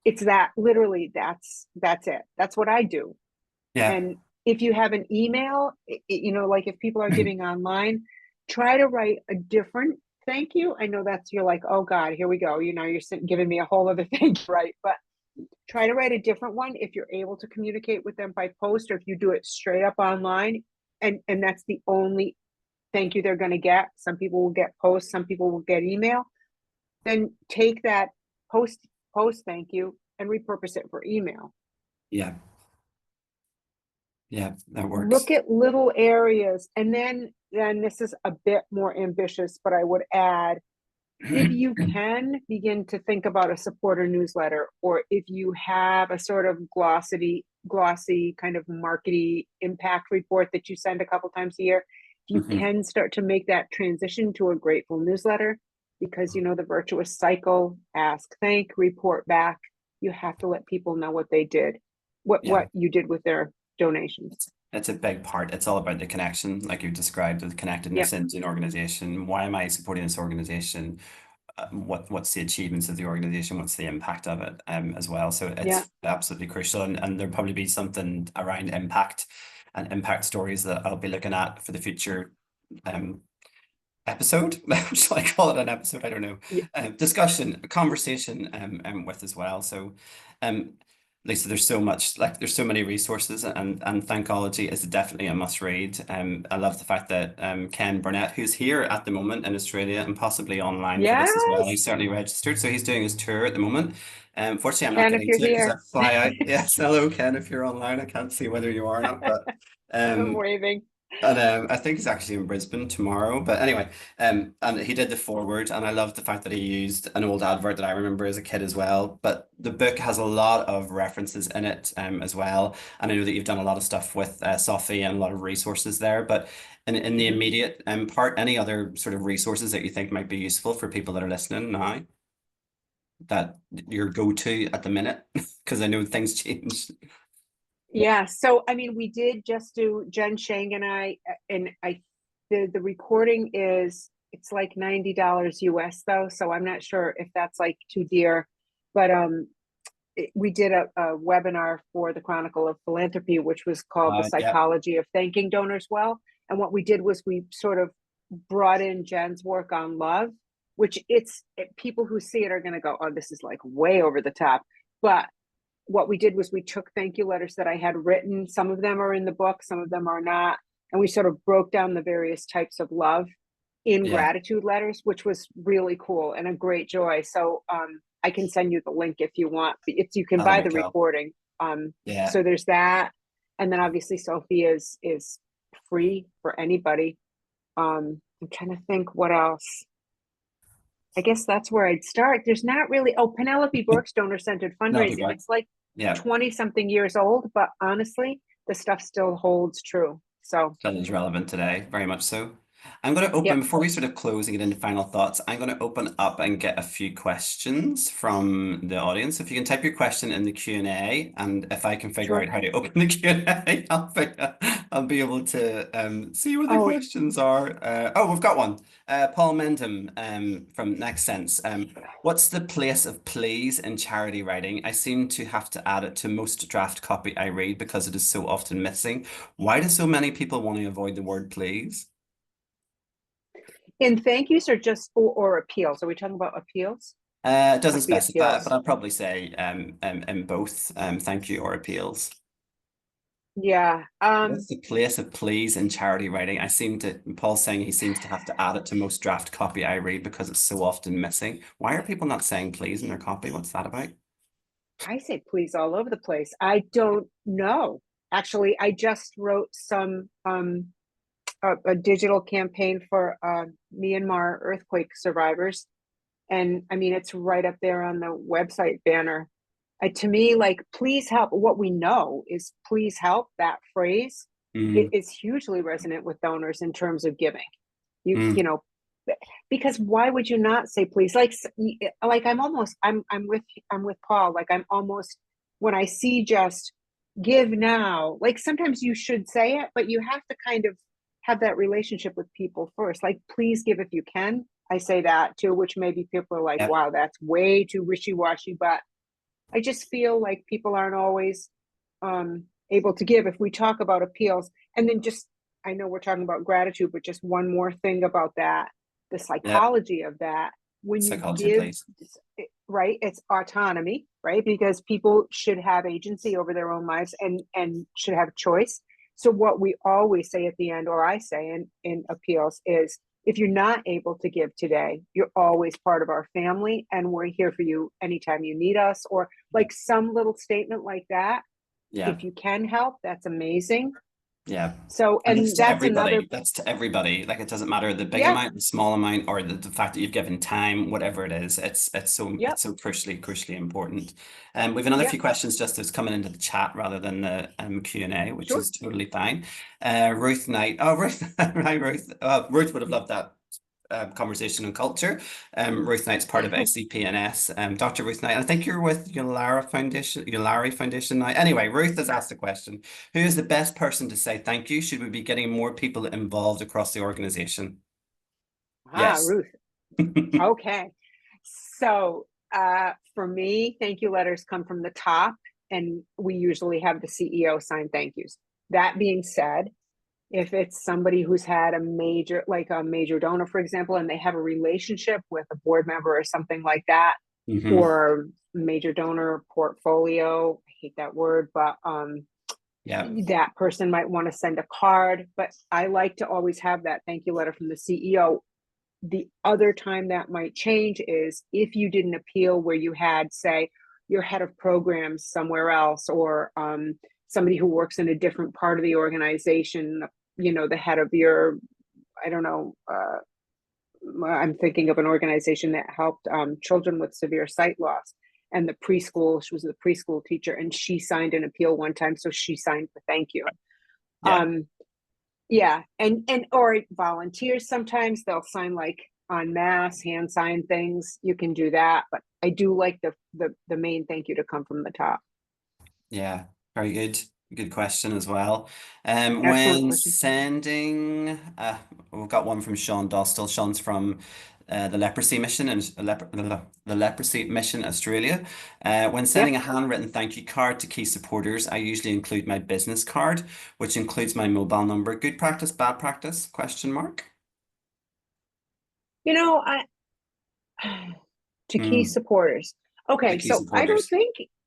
It's that, literally, that's it. That's what I do. Yeah. And if you have an email, like if people are giving online, try to write a different thank you. I know you're like, oh God, here we go. You're giving me a whole other thing, right? But try to write a different one if you're able to communicate with them by post, or if you do it straight up online, and that's the only thank you they're going to get. Some people will get post, some people will get email. Then take that post thank you and repurpose it for email. Yeah. Yeah, that Look works. at little areas, and then this is a bit more ambitious, but I would add, if you can begin to think about a supporter newsletter, or if you have a sort of glossy kind of marketing impact report that you send a couple times a year, you Mhm. can start to make that transition to a grateful newsletter, because the virtuous cycle: ask, thank, report back. You have to let people know what they did, Yeah, what you did with their donations. it's a big part. It's all about the connection, like you described, the connectedness Yep. into an organization. Why am I supporting this organization? What's the achievements of the organization? What's the impact of it, as well? So Yeah. it's absolutely crucial, and there'll probably be something around impact and impact stories that I'll be looking at for the future um episode. Shall I call it an episode? I don't know. Yeah. Discussion, conversation, with as well. So, um, Lisa, there's so many resources, and Thankology is definitely a must read. I love the fact that Ken Burnett, who's here at the moment in Australia and possibly online for this as well, he's Yes. certainly registered, so he's doing his tour at the moment. Fortunately, I'm not Ken, if getting you're to it because I here. fly out. Yes, hello, Ken, if you're online. I can't see whether you are or not, but. I'm Um, waving. and I think he's actually in Brisbane tomorrow. But anyway, and he did the foreword, and I love the fact that he used an old advert that I remember as a kid as well. But the book has a lot of references in it, as well. And I know that you've done a lot of stuff with Sophie and a lot of resources there. But in the Mhm. immediate part, any other sort of resources that you think might be useful for people that are listening now, that your go-to at the minute? Because I know things change. Yeah. So, I mean, we did just do Jen Shang and the recording it's like $90 US though. So I'm not sure if that's like too dear, but we did a webinar for the Chronicle of Philanthropy, which was called The Yeah. Psychology of Thanking Donors Well. And what we did was we sort of brought in Jen's work on love, which people who see it are going to go, oh, this is like way over the top. But what we did was we took thank you letters that I had written. Some of them are in the book, some of them are not. And we sort of broke down the various types of love in Yeah. gratitude letters, which was really cool and a great joy. So I can send you the link if you want. You can That'll buy be the cool. recording. Yeah. So there's that. And then obviously Sophie is free for anybody. I'm trying to think what else. I guess that's where I'd start. There's not really, Penelope Burke's donor-centered That'll be fundraising. great. It's like Yeah. 20 something years old, but honestly, the stuff still holds true. So, That is relevant today, very much so. I'm going to open, yep, before we sort of close and get into final thoughts, I'm going to open up and get a few questions from the audience. If you can type your question in the Q&A, and if I can figure out sure. how to open the Q&A, I'll be able to see what the Oh, questions are. Oh, we've got one. Paul Mendham from Next Sense. What's the place of please in charity writing? I seem to have to add it to most draft copy I read because it is so often missing. Why do so many people want to avoid the word please? in thank yous or appeals? Are we talking about appeals? It doesn't Must be specify, but appeals. I'll probably say in both thank you or appeals. Yeah. What's the place of please in charity writing? Paul's saying he seems to have to add it to most draft copy I read because it's so often missing. Why are people not saying please in their copy? What's that about? I say please all over the place. I don't know. Actually, I just wrote a digital campaign for Myanmar earthquake survivors. And I mean, it's right up there on the website banner. To me, like, please help. What we know is please help. That phrase, it Mm, is hugely resonant with donors in terms of giving. You mm, know, because why would you not say please? Like I'm with Paul. Like I'm almost, when I see just give now, like sometimes you should say it, but you have to kind of have that relationship with people first. Like, please give if you can. I say that too, which maybe people are like, yep, wow, that's way too wishy-washy. But I just feel like people aren't always able to give. If we talk about appeals, and then just, I know we're talking about gratitude, but just one more thing about that, the yep. psychology of that. When you Psychology, give, please. right, it's autonomy, right? Because people should have agency over their own lives and should have choice. So what we always say at the end, or I say in appeals, is if you're not able to give today, you're always part of our family and we're here for you anytime you need us, or Yeah, like some little statement like that. yeah. If you can help, that's amazing. Yeah. So, And that's and to that's another, everybody. That's to everybody. Like it doesn't matter the big yep, amount, the small amount, or the fact that you've given time, whatever it is. yep, it's so crucially important. We've another yep, few questions just as coming into the chat rather than the Q&A, which sure. is totally fine. Ruth Knight. Oh, Ruth, hi Ruth. Ruth would have loved that conversation and culture. Ruth Knight's part of ACPNS. Dr. Ruth Knight, I think you're with Yolari Foundation now. Anyway, Ruth has asked a question. Who is the best person to say thank you? Should we be getting more people involved across the organization? Yes. Ruth. Okay. So, for me, thank you letters come from the top, and we usually have the CEO sign thank yous. That being said, if it's somebody who's had like a major donor, for example, and they have a relationship with a board member or something like that, Hmm. or major donor portfolio, I hate that word, but Yeah. that person might want to send a card. But I like to always have that thank you letter from the CEO. The other time that might change is if you did an appeal where you had, say, your head of programs somewhere else, or somebody who works in a different part of the organization, the head of your, I don't know, I'm thinking of an organization that helped children with severe sight loss. And the preschool, she was the preschool teacher, and she signed an appeal one time. So she signed the thank you. Yeah. Um, yeah, and or volunteers, sometimes they'll sign like en masse, hand sign things. You can do that, but I do like the main thank you to come from the top. Yeah. Very good. Good question as well. Excellent When question. sending, we've got one from Sean Dostal. Sean's from the Leprosy Mission and the Leprosy Mission Australia. When sending Yep. a handwritten thank you card to key supporters, I usually include my business card, which includes my mobile number. Good practice, bad practice? Question mark. You know, to key Mm, supporters. the Okay, key so supporters.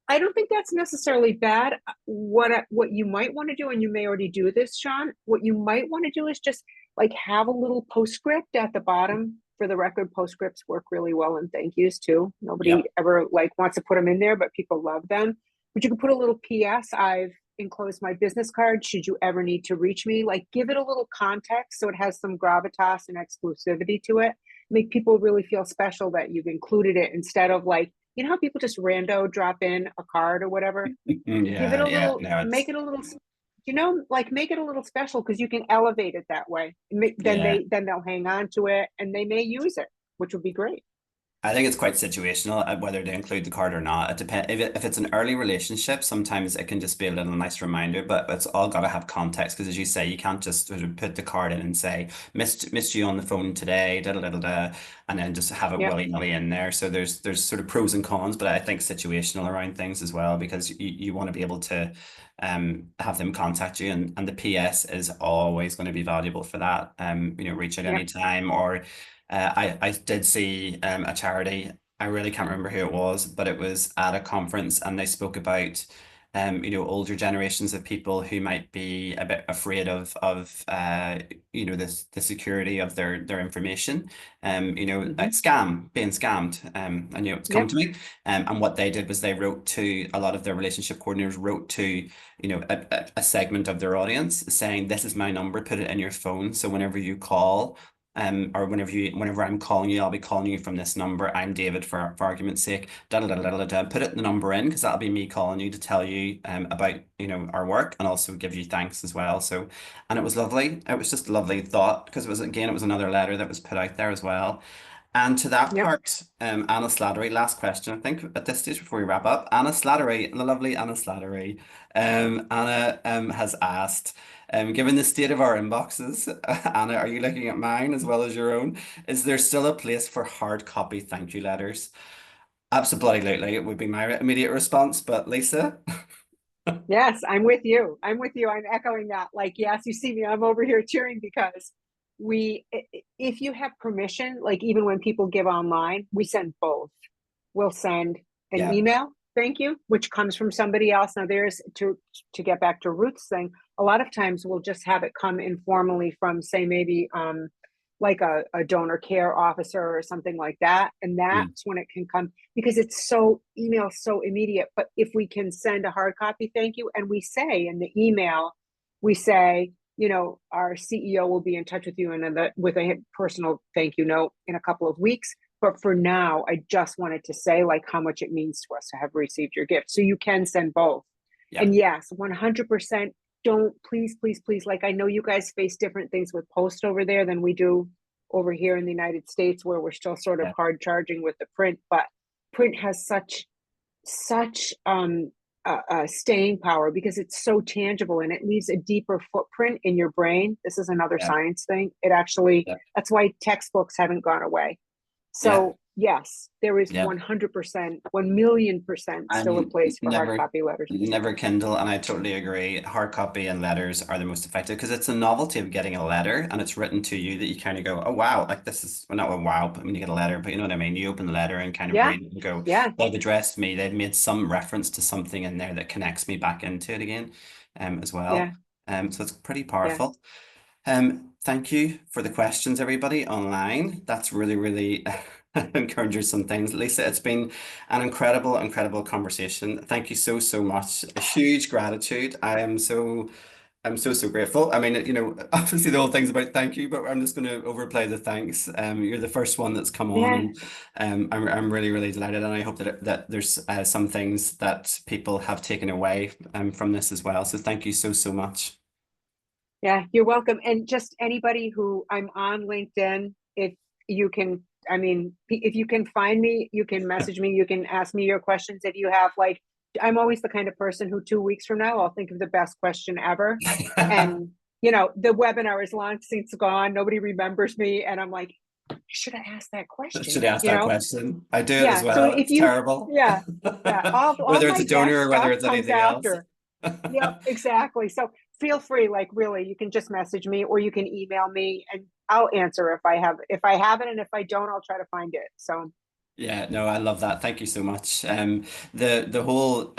I don't think that's necessarily bad. What you might want to do, and you may already do this, Sean. What you might want to do is just like have a little postscript at the bottom. For the record, postscripts work really well in thank yous too. Nobody Yep. ever like wants to put them in there, but people love them. But you can put a little PS. I've enclosed my business card. Should you ever need to reach me, like give it a little context so it has some gravitas and exclusivity to it. Make people really feel special that you've included it instead of like, you know how people just rando drop in a card or whatever. Give it Yeah, a yeah. little, No, make it's it a little, like make it a little special because you can elevate it that way. yeah. Then they'll hang on to it and they may use it, which would be great. I think it's quite situational whether to include the card or not. It depends if it's an early relationship, sometimes it can just be a little nice reminder, but it's all got to have context because as you say, you can't just sort of put the card in and say, missed you on the phone today, da da da da, da," and then just have it Yep. willy-nilly in there. So there's sort of pros and cons, but I think situational around things as well, because you want to be able to have them contact you, and the PS is always going to be valuable for that. Reach out Yep. anytime, or I did see a charity. I really can't remember who it was, but it was at a conference, and they spoke about older generations of people who might be a bit afraid of the security of their information. Mm-hmm. Being scammed. And it's come Yep. to me. And what they did was they wrote to a lot of their relationship coordinators, wrote to a segment of their audience saying, "This is my number. Put it in your phone. So whenever you call." Or whenever I'm calling you, I'll be calling you from this number. I'm David for argument's sake. Da da da da da da. Put it the number in because that'll be me calling you to tell you about our work and also give you thanks as well. So, and it was lovely. It was just a lovely thought because it was another letter that was put out there as well. And to that Yep. part, Anna Slattery, last question, I think, at this stage before we wrap up. Anna Slattery, the lovely Anna Slattery, Anna has asked, given the state of our inboxes, Anna, are you looking at mine as well as your own? Is there still a place for hard copy thank you letters? Absolutely, it would be my immediate response, but Lisa? Yes, I'm with you. I'm with you. I'm echoing that. Like, yes, you see me, I'm over here cheering because if you have permission, like even when people give online, we send both. We'll send an Yeah. email, thank you, which comes from somebody else. Now, there's to get back to Ruth's thing. A lot of times we'll just have it come informally from, say, maybe like a donor care officer or something like that, and Mm. that's when it can come because it's so email so immediate. But if we can send a hard copy thank you, and we say in the email, we say, our CEO will be in touch with you and with a personal thank you note in a couple of weeks. But for now, I just wanted to say like how much it means to us to have received your gift. So you can send both. Yeah. And yes, 100% don't, please, please, please. Like I know you guys face different things with post over there than we do over here in the United States, where we're still sort of Yeah. hard charging with the print, but print has such staying power because it's so tangible and it leaves a deeper footprint in your brain. This is another Yeah. science thing. It actually, Yeah. that's why textbooks haven't gone away. Yeah. So yes, there is Yeah. 100%, 1,000,000% still a And place for hard never copy letters. never Kindle, and I totally agree. Hard copy and letters are the most effective because it's the novelty of getting a letter and it's written to you that you kind of go, oh wow, like this is well, not a wow, but when you get a letter, but you know what I mean? You open the letter and kind of Yeah, read it and go, yeah, they've addressed me, they've made some reference to something in there that connects me back into it again, as yeah, well. So it's pretty yeah. powerful. Thank you for the questions, everybody online. That's really, really encourages some things. Lisa, it's been an incredible, incredible conversation. Thank you so, so much. A huge gratitude. I'm so, so grateful. I mean, obviously the whole thing's about thank you, but I'm just going to overplay the thanks. You're the first one that's come on, Yeah, and I'm really, really delighted, and I hope that there's some things that people have taken away from this as well. So thank you so, so much. yeah, you're welcome. And just anybody who I'm on LinkedIn, if you can, I mean, if you can find me, you can message me, you can ask me your questions. If you have like, I'm always the kind of person who 2 weeks from now, I'll think of the best question ever. And, the webinar is long since gone. Nobody remembers me. And I'm like, I should have asked that Should question, I ask that question? I do it as Yeah. So well. if It's you, terrible. yeah, yeah, all Whether it's my a donor best or whether stuff it's comes anything else. after. Yep, exactly. So feel free, like really, you can just message me or you can email me. And I'll answer if I have it, and if I don't, I'll try to find it. So Yeah, no, I love that. Thank you so much. The whole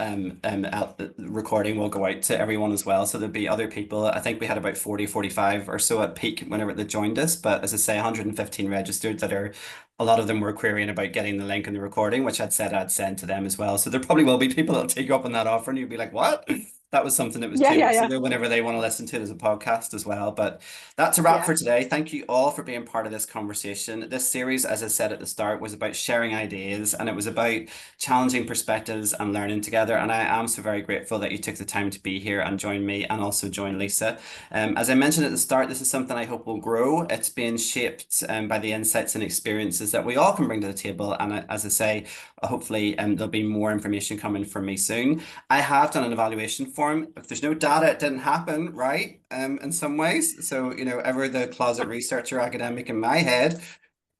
recording will go out to everyone as well. So there'll be other people. I think we had about 40, 45 or so at peak whenever they joined us. But as I say, 115 registered that are a lot of them were querying about getting the link in the recording, which I'd said I'd send to them as well. So there probably will be people that'll take you up on that offer and you'll be like, what? That was something that was yeah, 2 weeks yeah, ago whenever they want to listen to it as a podcast as well. But that's a wrap yeah, for today. Thank you all for being part of this conversation. This series, as I said at the start, was about sharing ideas and it was about challenging perspectives and learning together. And I am so very grateful that you took the time to be here and join me and also join Lisa. As I mentioned at the start, this is something I hope will grow. It's being shaped by the insights and experiences that we all can bring to the table. And as I say, hopefully there'll be more information coming from me soon. I have done an evaluation form. If there's no data, it didn't happen, right? In some ways. So, ever the closet researcher academic in my head,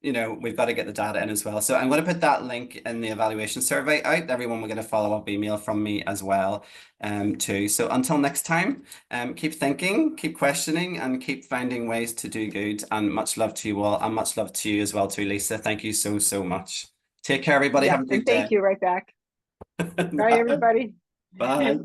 we've got to get the data in as well. So I'm going to put that link in the evaluation survey out. Everyone will get a follow-up email from me as well, too. So until next time, keep thinking, keep questioning, and keep finding ways to do good. And much love to you all, and much love to you as well, too, Lisa. Thank you so, so much. Take care, everybody. yeah. Have a And good thank day. you right back. Bye, Bye. everybody. Bye.